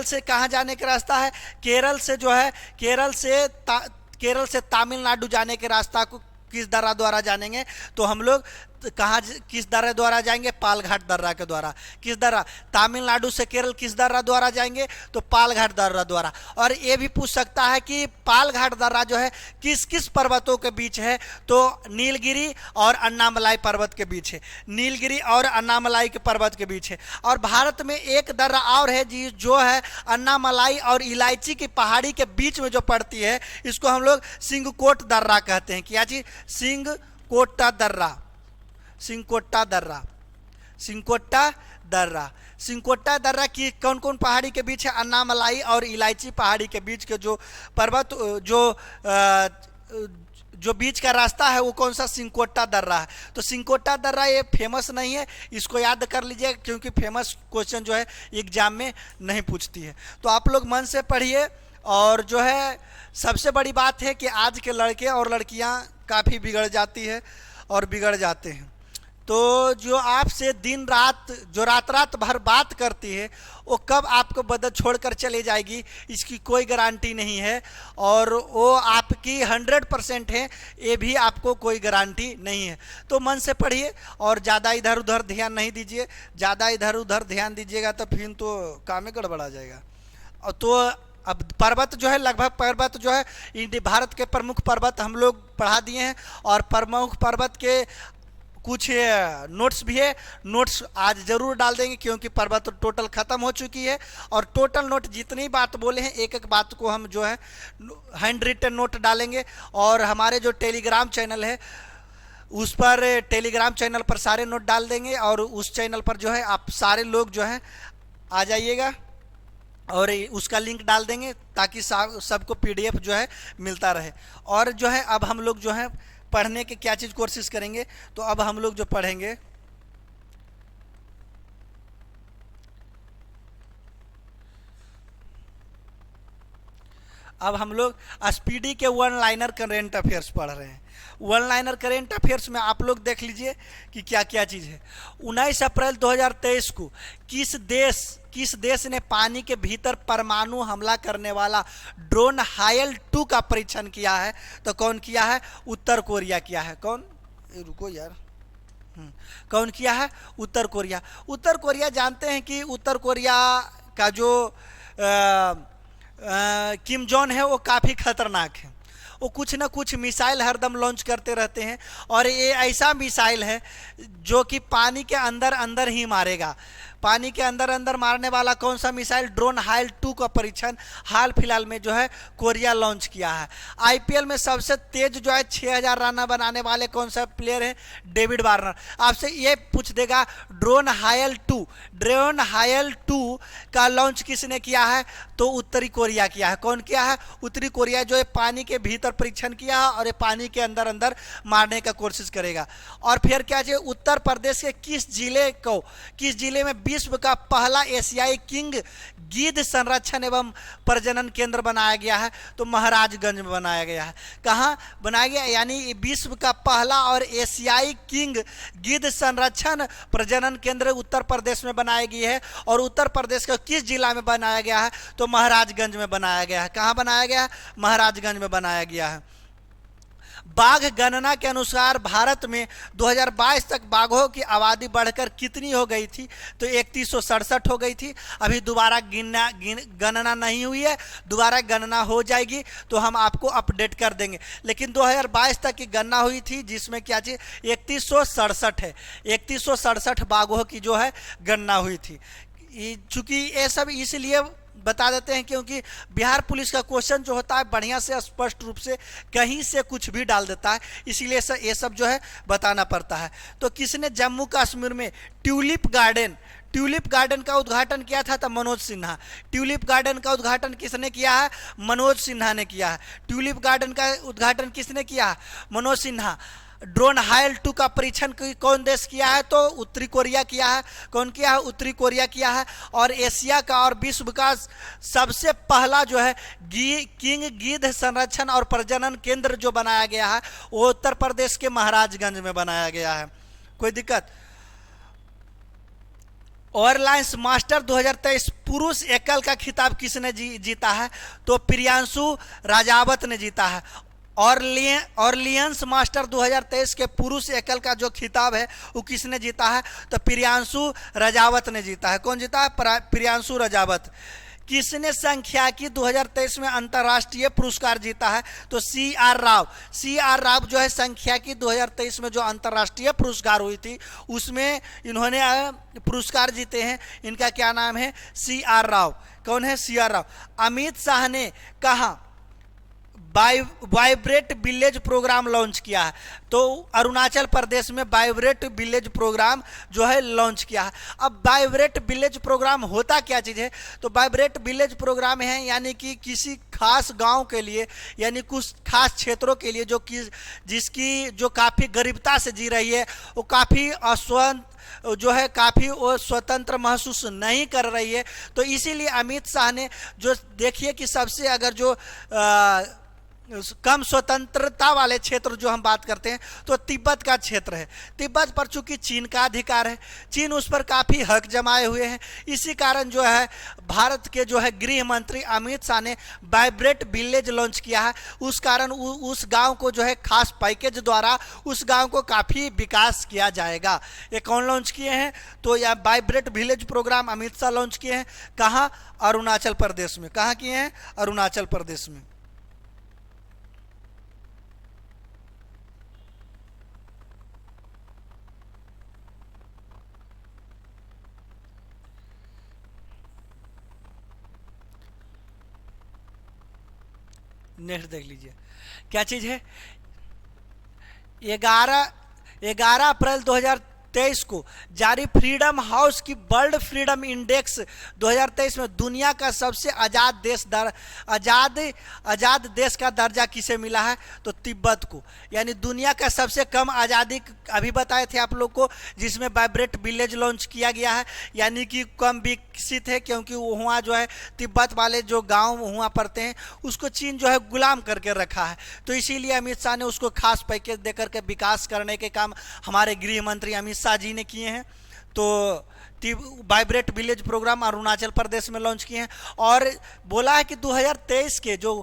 से कहाँ जाने का रास्ता है, केरल से तमिलनाडु जाने के रास्ता को किस दर्रा द्वारा जानेंगे, तो हम लोग किस दर्रा द्वारा जाएंगे, पालघाट दर्रा के द्वारा। किस दर्रा, तमिलनाडु से केरल किस दर्रा द्वारा जाएंगे, तो पालघाट दर्रा द्वारा। और ये भी पूछ सकता है कि पालघाट दर्रा जो है किस किस पर्वतों के बीच है, तो नीलगिरी और अन्नामलाई पर्वत के बीच है, नीलगिरी और अन्नामलाई के पर्वत के बीच है। और भारत में एक दर्रा और है जो है अन्नामलाई और इलायची की पहाड़ी के बीच में जो पड़ती है, इसको हम लोग सिंगकोट दर्रा कहते हैं, क्या चीज, सिंगकोटा दर्रा की कौन कौन पहाड़ी के बीच है, अन्नामलाई और इलायची पहाड़ी के बीच के जो पर्वत जो बीच का रास्ता है वो कौन सा, सिंगकोटा दर्रा है। तो सिंगकोटा दर्रा ये फेमस नहीं है, इसको याद कर लीजिए क्योंकि फेमस क्वेश्चन जो है एग्जाम में नहीं पूछती है। तो आप लोग मन से पढ़िए। और जो है सबसे बड़ी बात है कि आज के लड़के और लड़कियां काफ़ी बिगड़ जाती है और बिगड़ जाते हैं। तो जो आपसे दिन रात रात भर बात करती है वो कब आपको बदल छोड़कर चले जाएगी इसकी कोई गारंटी नहीं है, और वो आपकी 100% है ये भी आपको कोई गारंटी नहीं है। तो मन से पढ़िए और ज़्यादा इधर उधर ध्यान नहीं दीजिए, ज़्यादा इधर उधर ध्यान दीजिएगा तो फिर तो काम ही गड़बड़ा जाएगा। और तो अब पर्वत जो है भारत के प्रमुख पर्वत हम लोग पढ़ा दिए हैं, और प्रमुख पर्वत के कुछ नोट्स भी है, नोट्स आज जरूर डाल देंगे क्योंकि पर्व तो टोटल ख़त्म हो चुकी है। और टोटल नोट जितनी बात बोले हैं एक एक बात को हम जो है हैंड रिटन नोट डालेंगे। और हमारे जो टेलीग्राम चैनल है उस पर, टेलीग्राम चैनल पर सारे नोट डाल देंगे और उस चैनल पर जो है आप सारे लोग जो है आ जाइएगा और उसका लिंक डाल देंगे ताकि सबको पीडीएफ जो है मिलता रहे। और जो है अब हम लोग जो है पढ़ने के क्या चीज़ कोशिश करेंगे, तो अब हम लोग जो पढ़ेंगे अब हम लोग स्पीडी के वन लाइनर करेंट अफेयर्स पढ़ रहे हैं। वन लाइनर करेंट अफेयर्स में आप लोग देख लीजिए कि क्या क्या चीज़ है। 19 अप्रैल 2023 को किस देश ने पानी के भीतर परमाणु हमला करने वाला ड्रोन हायल 2 का परीक्षण किया है? तो कौन किया है? उत्तर कोरिया किया है। कौन? रुको यार, कौन किया है? उत्तर कोरिया। उत्तर कोरिया जानते हैं कि उत्तर कोरिया का जो किम जोंग है वो काफ़ी खतरनाक है। वो कुछ ना कुछ मिसाइल हरदम लॉन्च करते रहते हैं और ये ऐसा मिसाइल है जो कि पानी के अंदर अंदर ही मारेगा। पानी के अंदर अंदर मारने वाला कौन सा मिसाइल? ड्रोन हायल 2 का परीक्षण हाल फिलहाल में जो है कोरिया लॉन्च किया है। आईपीएल में सबसे तेज जो है 6000 रन बनाने वाले कौन सा प्लेयर है? David Warner. आपसे ये पूछ देगा ड्रोन हायल 2 का लॉन्च किसने किया है? तो उत्तरी कोरिया किया है। कौन किया है? उत्तरी कोरिया जो है पानी के भीतर परीक्षण किया है और ये पानी के अंदर अंदर मारने का कोशिश करेगा। और फिर क्या चाहिए? उत्तर प्रदेश के किस जिले में विश्व का पहला एशियाई किंग गिद्ध संरक्षण एवं प्रजनन केंद्र बनाया गया है? तो महाराजगंज में बनाया गया है। कहाँ बनाया गया? यानी विश्व का पहला और एशियाई किंग गिद्ध संरक्षण प्रजनन केंद्र उत्तर प्रदेश में बनाया गया है। और उत्तर प्रदेश का किस जिला में बनाया गया है? तो महाराजगंज में बनाया गया है। कहाँ बनाया गया है? महाराजगंज में बनाया गया है। बाघ गणना के अनुसार भारत में 2022 तक बाघों की आबादी बढ़कर कितनी हो गई थी? तो 3167 हो गई थी। अभी दोबारा गणना नहीं हुई है, दोबारा गणना हो जाएगी तो हम आपको अपडेट कर देंगे। लेकिन 2022 तक की गणना हुई थी जिसमें क्या चीज़ 3167 है। 3167 बाघों की जो है गणना हुई थी। चूँकि ये सब इसलिए बता देते हैं क्योंकि बिहार पुलिस का क्वेश्चन जो होता है बढ़िया से स्पष्ट रूप से कहीं से कुछ भी डाल देता है, इसीलिए ये सब जो है बताना पड़ता है। तो किसने जम्मू कश्मीर में ट्यूलिप गार्डन का उद्घाटन किया था? तो मनोज सिन्हा। ट्यूलिप गार्डन का उद्घाटन किसने किया है? मनोज सिन्हा ने किया है। ट्यूलिप गार्डन का उद्घाटन किसने किया है? मनोज सिन्हा। ड्रोन हायल 2 का परीक्षण कौन देश किया है? तो उत्तरी कोरिया किया है। कौन किया है? उत्तरी कोरिया किया है। और एशिया का और विश्व का सबसे पहला जो है किंग गिद्ध संरक्षण और प्रजनन केंद्र जो बनाया गया है वो उत्तर प्रदेश के महाराजगंज में बनाया गया है। कोई दिक्कत? एयरलाइंस मास्टर 2023 पुरुष एकल का खिताब किसने जीता है? तो प्रियांशु राजावत ने जीता है। ऑरलियंस मास्टर 2023 के पुरुष एकल का जो खिताब है वो किसने जीता है? तो प्रियांशु राजावत ने जीता है। कौन जीता है? प्रियांशु राजावत। किसने सांख्यिकी 2023 में अंतर्राष्ट्रीय पुरस्कार जीता है? तो CR राव जो है सांख्यिकी 2023 में जो अंतर्राष्ट्रीय पुरस्कार हुई थी उसमें इन्होंने पुरस्कार जीते हैं। इनका क्या नाम है? CR राव। कौन है? CR राव। अमित शाह ने कहा वाइब्रेट विलेज प्रोग्राम लॉन्च किया है? तो अरुणाचल प्रदेश में वाइब्रेट विलेज प्रोग्राम जो है लॉन्च किया है। अब वाइब्रेट विलेज प्रोग्राम होता क्या चीज़ है? तो वाइब्रेट विलेज प्रोग्राम है यानी कि किसी खास गांव के लिए यानी कुछ खास क्षेत्रों के लिए जिसकी जो काफ़ी गरीबता से जी रही है, वो काफ़ी जो है काफ़ी वो स्वतंत्र महसूस नहीं कर रही है। तो इसीलिए अमित शाह ने जो देखिए कि सबसे अगर जो कम स्वतंत्रता वाले क्षेत्र जो हम बात करते हैं तो तिब्बत का क्षेत्र है। तिब्बत पर चूंकि चीन का अधिकार है, चीन उस पर काफ़ी हक जमाए हुए हैं, इसी कारण जो है भारत के जो है गृह मंत्री अमित शाह ने वाइब्रेट विलेज लॉन्च किया है। उस कारण उस गांव को जो है खास पैकेज द्वारा उस गांव को काफ़ी विकास किया जाएगा। ये कौन लॉन्च किए हैं? तो यह vibrant village programme Amit Shah launch किए हैं। कहाँ? अरुणाचल प्रदेश में। कहाँ किए हैं? अरुणाचल प्रदेश में। नेक्स्ट देख लीजिए क्या चीज़ है। 11 अप्रैल 2023 को जारी फ्रीडम हाउस की वर्ल्ड फ्रीडम इंडेक्स 2023 में दुनिया का सबसे आज़ाद देश का दर्जा किसे मिला है? तो तिब्बत को। यानी दुनिया का सबसे कम आज़ादी, अभी बताए थे आप लोग को, जिसमें वाइब्रेट विलेज लॉन्च किया गया है, यानी कि कम विकसित है, क्योंकि वहाँ जो है तिब्बत वाले जो गांव वहाँ पड़ते हैं उसको चीन जो है गुलाम करके रखा है। तो इसीलिए अमित शाह ने उसको खास पैकेज देकर के विकास करने के काम हमारे गृह मंत्री अमित शाह जी ने किए हैं। तो vibrate village programme Arunachal Pradesh में लॉन्च किए हैं और बोला है कि 2023 के जो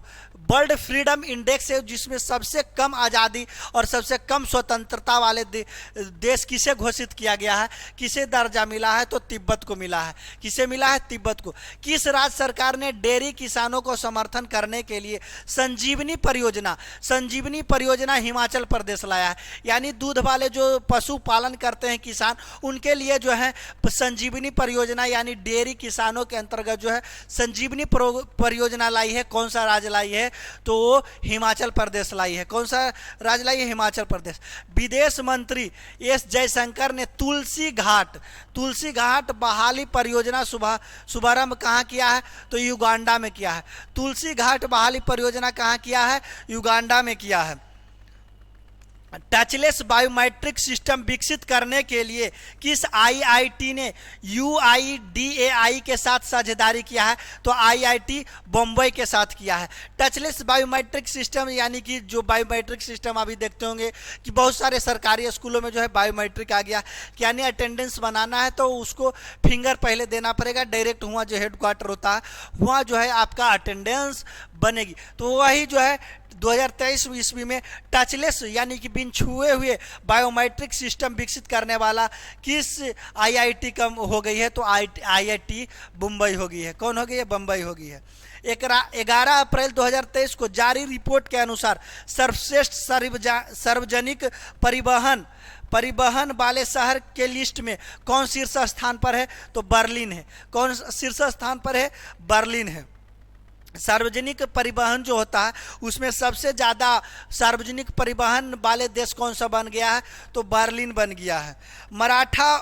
वर्ल्ड फ्रीडम इंडेक्स है, जिसमें सबसे कम आज़ादी और सबसे कम स्वतंत्रता वाले देश किसे घोषित किया गया है, किसे दर्जा मिला है? तो तिब्बत को मिला है। किसे मिला है? तिब्बत को। किस राज्य सरकार ने डेयरी किसानों को समर्थन करने के लिए संजीवनी परियोजना हिमाचल प्रदेश लाया है? यानी दूध वाले जो पशु पालन करते हैं किसान, उनके लिए जो है संजीवनी परियोजना, यानी डेयरी किसानों के अंतर्गत जो है संजीवनी परियोजना लाई है। कौन सा राज्य लाई है? तो हिमाचल प्रदेश लाई है। कौन सा राज्य लाई है? हिमाचल प्रदेश। विदेश मंत्री एस जयशंकर ने तुलसी घाट बहाली परियोजना शुभारंभ कहाँ किया है? तो युगांडा में किया है। तुलसी घाट बहाली परियोजना कहाँ किया है? युगांडा में किया है। टचलेस बायोमेट्रिक सिस्टम विकसित करने के लिए किस आईआईटी ने यूआईडीएआई के साथ साझेदारी किया है? तो आईआईटी बम्बई के साथ किया है। टचलेस बायोमेट्रिक सिस्टम, यानी कि जो बायोमेट्रिक सिस्टम अभी देखते होंगे कि बहुत सारे सरकारी स्कूलों में जो है बायोमेट्रिक आ गया, यानी अटेंडेंस बनाना है तो उसको फिंगर पहले देना पड़ेगा, डायरेक्ट हुआ जो हेडक्वार्टर होता है वहाँ जो है आपका अटेंडेंस बनेगी। तो वही जो है 2023 ईस्वी में टचलेस यानी कि बिन छुए हुए बायोमेट्रिक सिस्टम विकसित करने वाला किस आईआईटी का हो गई है? तो आईआईटी बम्बई हो गई है। कौन हो गई है? बम्बई हो गई है। 11 अप्रैल 2023 को जारी रिपोर्ट के अनुसार सर्वश्रेष्ठ सार्वजनिक परिवहन वाले शहर के लिस्ट में कौन शीर्ष स्थान पर है? तो बर्लिन है। कौन शीर्ष स्थान पर है? बर्लिन है। सार्वजनिक परिवहन जो होता है उसमें सबसे ज़्यादा सार्वजनिक परिवहन वाले देश कौन सा बन गया है? तो बर्लिन बन गया है। मराठा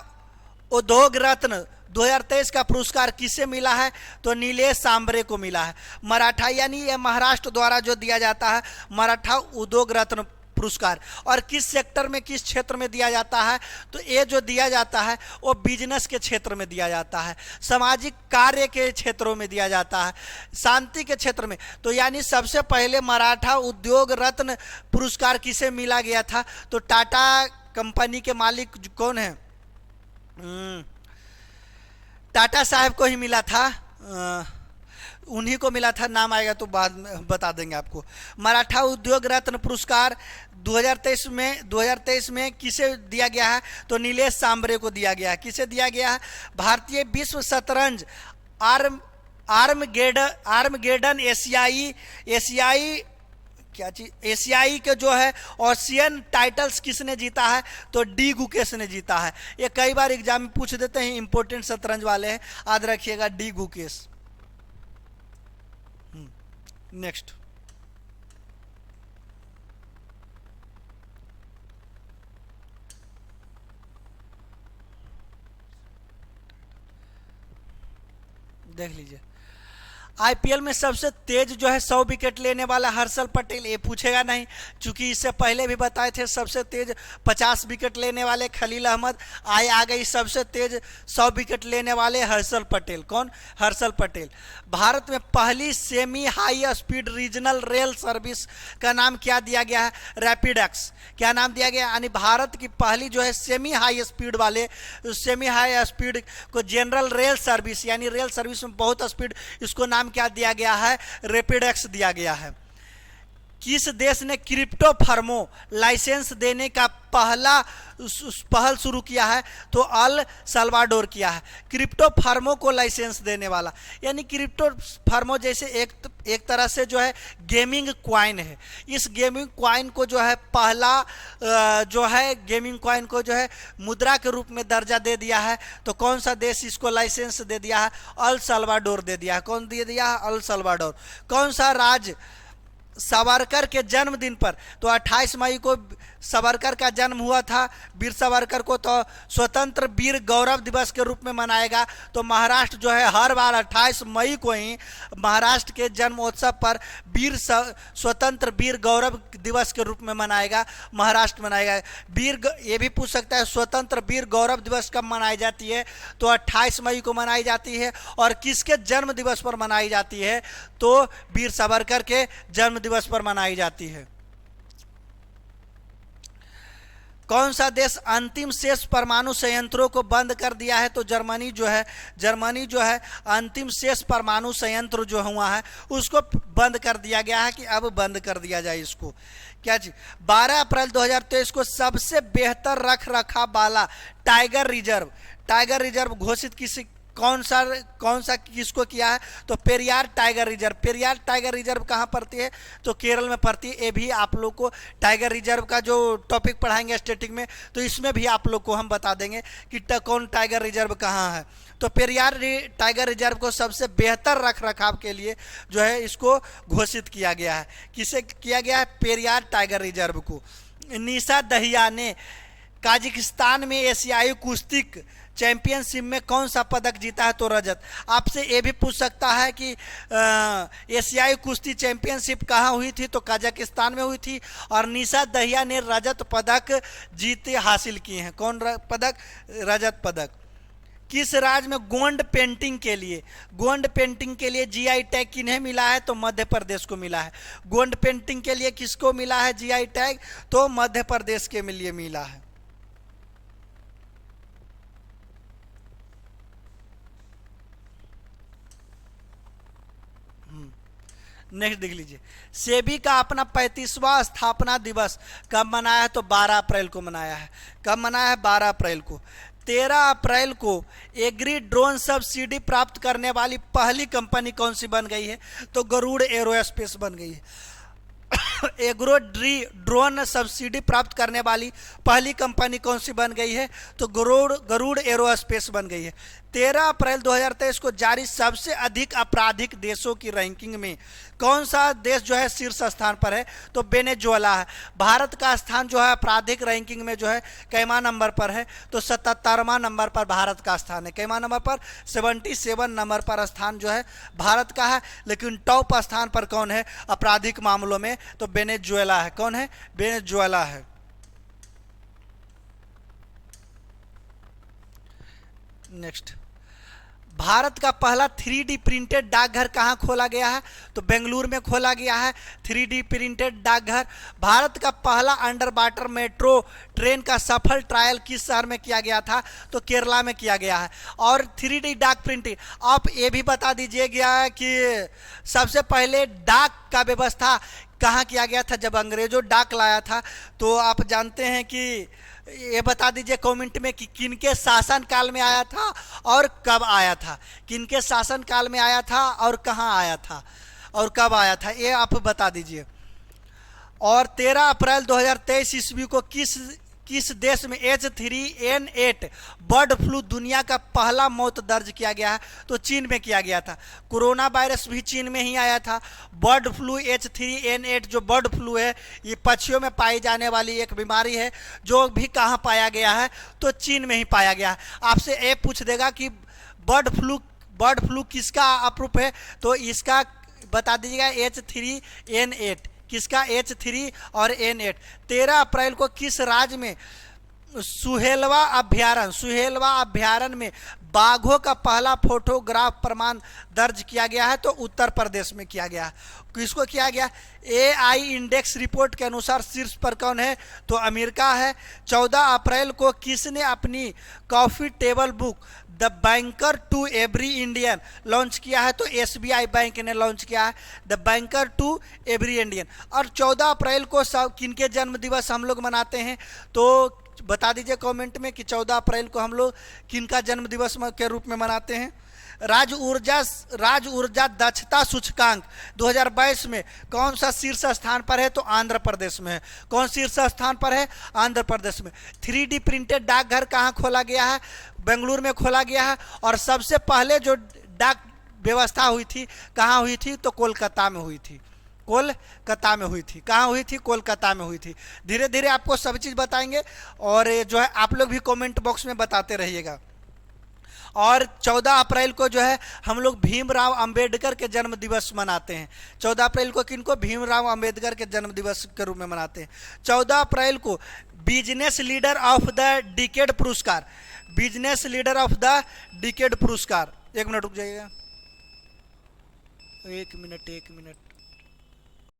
उद्योग रत्न 2023 का पुरस्कार किसे मिला है? तो नीलेश सांबरे को मिला है। मराठा यानी ये महाराष्ट्र द्वारा जो दिया जाता है मराठा उद्योग रत्न पुरस्कार। और किस सेक्टर में, किस क्षेत्र में दिया जाता है? तो ये जो दिया जाता है वो बिजनेस के क्षेत्र में दिया जाता है, सामाजिक कार्य के क्षेत्रों में दिया जाता है, शांति के क्षेत्र में। तो यानी सबसे पहले मराठा उद्योग रत्न पुरस्कार किसे मिला गया था? तो टाटा कंपनी के मालिक कौन है? टाटा साहब को ही मिला था, उन्हीं को मिला था। नाम आएगा तो बाद में बता देंगे आपको। मराठा उद्योग रत्न पुरस्कार 2023 में किसे दिया गया है? तो नीलेश सांबरे को दिया गया है। किसे दिया गया है? भारतीय विश्व शतरंज आर्मगेडन एशियाई क्या चीज एशियाई के जो है ओशियन टाइटल्स किसने जीता है? तो डी गुकेश ने जीता है। ये कई बार एग्जाम में पूछ देते हैं, इंपोर्टेंट शतरंज वाले हैं, याद रखिएगा, डी गुकेश। नेक्स्ट देख लीजिए। आईपीएल में सबसे तेज जो है 100 विकेट लेने वाला हर्षल पटेल, ये पूछेगा नहीं, क्योंकि इससे पहले भी बताए थे सबसे तेज 50 विकेट लेने वाले खलील अहमद, आ गई सबसे तेज 100 विकेट लेने वाले हर्षल पटेल। कौन? हर्षल पटेल। भारत में पहली semi high speed regional rail service का नाम क्या दिया गया है? रैपिडेक्स। क्या नाम दिया गया? यानी भारत की पहली जो है सेमी हाई स्पीड को जनरल रेल सर्विस, यानी रेल सर्विस में बहुत स्पीड, इसको नाम क्या दिया गया है? रैपिडेक्स दिया गया है। किस देश ने क्रिप्टो फर्मो लाइसेंस देने का पहल शुरू किया है? तो अल सल्वाडोर किया है। क्रिप्टो फर्मो को लाइसेंस देने वाला, यानी क्रिप्टो फर्मो जैसे एक तरह से जो है गेमिंग क्वाइन है। इस गेमिंग क्वाइन को जो है गेमिंग क्वाइन को जो है मुद्रा के रूप में दर्जा दे दिया है। तो कौन सा देश इसको लाइसेंस दे दिया है? अल सल्वाडोर दे दिया है। कौन दे दिया है? El Salvador. कौन सा राज्य सावरकर के जन्मदिन पर, तो 28 मई को सावरकर का जन्म हुआ था, वीर सावरकर को, तो स्वतंत्र वीर गौरव दिवस के रूप में मनाएगा। तो महाराष्ट्र जो है हर बार 28 मई को ही महाराष्ट्र के जन्मोत्सव पर स्वतंत्र वीर गौरव दिवस के रूप में मनाएगा, महाराष्ट्र मनाएगा। ये भी पूछ सकता है स्वतंत्र वीर गौरव दिवस कब मनाई जाती है, तो 28 मई को मनाई जाती है। और किसके जन्म दिवस पर मनाई जाती है, तो वीर सावरकर के जन्म दिवस पर मनाई जाती है। कौन सा देश अंतिम शेष परमाणु संयंत्रों को बंद कर दिया है, तो जर्मनी जो है अंतिम शेष परमाणु संयंत्र जो हुआ है उसको बंद कर दिया गया है कि अब बंद कर दिया जाए इसको। क्या चीज, 12 अप्रैल 2023 को सबसे बेहतर रख रखाव वाला टाइगर रिजर्व घोषित कौन सा किसको किया है, तो पेरियार टाइगर रिजर्व कहाँ पड़ती है, तो केरल में पड़ती है। ये भी आप लोग को टाइगर रिजर्व का जो टॉपिक पढ़ाएंगे स्टैटिक में, तो इसमें भी आप लोग को हम बता देंगे कि कौन टाइगर रिजर्व कहाँ है। तो पेरियार टाइगर रिजर्व को सबसे बेहतर रख रखाव के लिए जो है इसको घोषित किया गया है। किसे किया गया है, पेरियार टाइगर रिजर्व को। निशा दहिया ने काजाकिस्तान में एशियाई कुश्ती चैंपियनशिप में कौन सा पदक जीता है, तो रजत। आपसे ये भी पूछ सकता है कि एशियाई कुश्ती चैंपियनशिप कहाँ हुई थी, तो काजाकिस्तान में हुई थी। और निशा दहिया ने रजत पदक हासिल किए हैं। कौन पदक, रजत पदक। किस राज्य में गोंड पेंटिंग के लिए जीआई टैग किन्हें मिला है, तो मध्य प्रदेश को मिला है। गोंड पेंटिंग के लिए किसको मिला है जीआई टैग, तो मध्य प्रदेश के लिए मिला है। नेक्स्ट देख लीजिए, सेबी का अपना 35वां स्थापना दिवस कब मनाया है, तो 12 अप्रैल को मनाया है। कब मनाया है, 12 अप्रैल को। 13 अप्रैल को एग्री ड्रोन सब्सिडी प्राप्त करने वाली पहली कंपनी कौन सी बन गई है, तो गरुड़ एरोस्पेस बन गई है। एग्रो ड्रोन सब्सिडी प्राप्त करने वाली पहली कंपनी कौन सी बन गई है, तो गरुड़ एरोस्पेस बन गई है। 13 अप्रैल 2023 को जारी सबसे अधिक आपराधिक देशों की रैंकिंग में कौन सा देश जो है शीर्ष स्थान पर है, तो वेनेजुएला है। भारत का स्थान जो है आपराधिक रैंकिंग में जो है कैमा नंबर पर है, तो 77वां नंबर पर भारत का स्थान है। कैमा नंबर पर, 77 नंबर पर स्थान जो है भारत का है। लेकिन टॉप स्थान पर कौन है आपराधिक मामलों में, तो वेनेजुएला है। कौन है, वेनेजुएला है। नेक्स्ट, भारत का पहला 3D प्रिंटेड डाकघर कहाँ खोला गया है, तो बेंगलुरु में खोला गया है 3D प्रिंटेड डाकघर। भारत का पहला अंडर वाटर मेट्रो ट्रेन का सफल ट्रायल किस शहर में किया गया था, तो केरला में किया गया है। और 3D डाक प्रिंटिंग, आप ये भी बता दीजिएगा कि सबसे पहले डाक का व्यवस्था कहाँ किया गया था, जब अंग्रेजों डाक लाया था। तो आप जानते हैं कि ये बता दीजिए कमेंट में कि किनके शासन काल में आया था और कब आया था, किनके शासन काल में आया था और कहाँ आया था और कब आया था, ये आप बता दीजिए। और 13 अप्रैल 2023 ईस्वी को किस देश में H3N8 बर्ड फ्लू दुनिया का पहला मौत दर्ज किया गया है, तो चीन में किया गया था। कोरोना वायरस भी चीन में ही आया था। बर्ड फ्लू H3N8 जो बर्ड फ्लू है, ये पक्षियों में पाई जाने वाली एक बीमारी है, जो भी कहाँ पाया गया है, तो चीन में ही पाया गया है। आपसे ये पूछ देगा कि बर्ड फ्लू किसका अपरूप है, तो इसका बता दीजिएगा H3N8, किसका, H3 और N8। 13 अप्रैल को किस राज्य में सुहेलवा अभ्यारण्य में बाघों का पहला फोटोग्राफ प्रमाण दर्ज किया गया है, तो उत्तर प्रदेश में किया गया है। किसको किया गया, AI इंडेक्स रिपोर्ट के अनुसार शीर्ष पर कौन है, तो अमेरिका है। 14 अप्रैल को किसने अपनी coffee table book the banker to every Indian launch किया है, तो SBI बैंक ने लॉन्च किया है the banker to every Indian. और 14 अप्रैल को सब किनके जन्म दिवस हम लोग मनाते हैं, तो बता दीजिए कमेंट में कि 14 अप्रैल को हम लोग किनका जन्म दिवस के रूप में मनाते हैं। राज्य ऊर्जा दक्षता सूचकांक 2022 में कौन सा शीर्ष स्थान पर है, तो आंध्र प्रदेश में है। कौन शीर्ष स्थान पर है, आंध्र प्रदेश में। 3D प्रिंटेड डाकघर कहाँ खोला गया है, बेंगलुरु में खोला गया है। और सबसे पहले जो डाक व्यवस्था हुई थी कहाँ हुई थी, तो कोलकाता में हुई थी। कोलकाता में हुई थी। कहाँ हुई थी? कोलकाता में हुई थी। धीरे धीरे आपको सब चीज़ बताएंगे और ये जो है आप लोग भी कमेंट बॉक्स में बताते रहिएगा। और 14 अप्रैल को जो है हम लोग भीमराव अंबेडकर के जन्म दिवस मनाते हैं। 14 अप्रैल को किनको? भीमराव अंबेडकर के जन्म दिवस के रूप में मनाते हैं। 14 अप्रैल को business leader of the decade पुरस्कार, business leader of the decade पुरस्कार, एक मिनट रुक जाइएगा, एक मिनट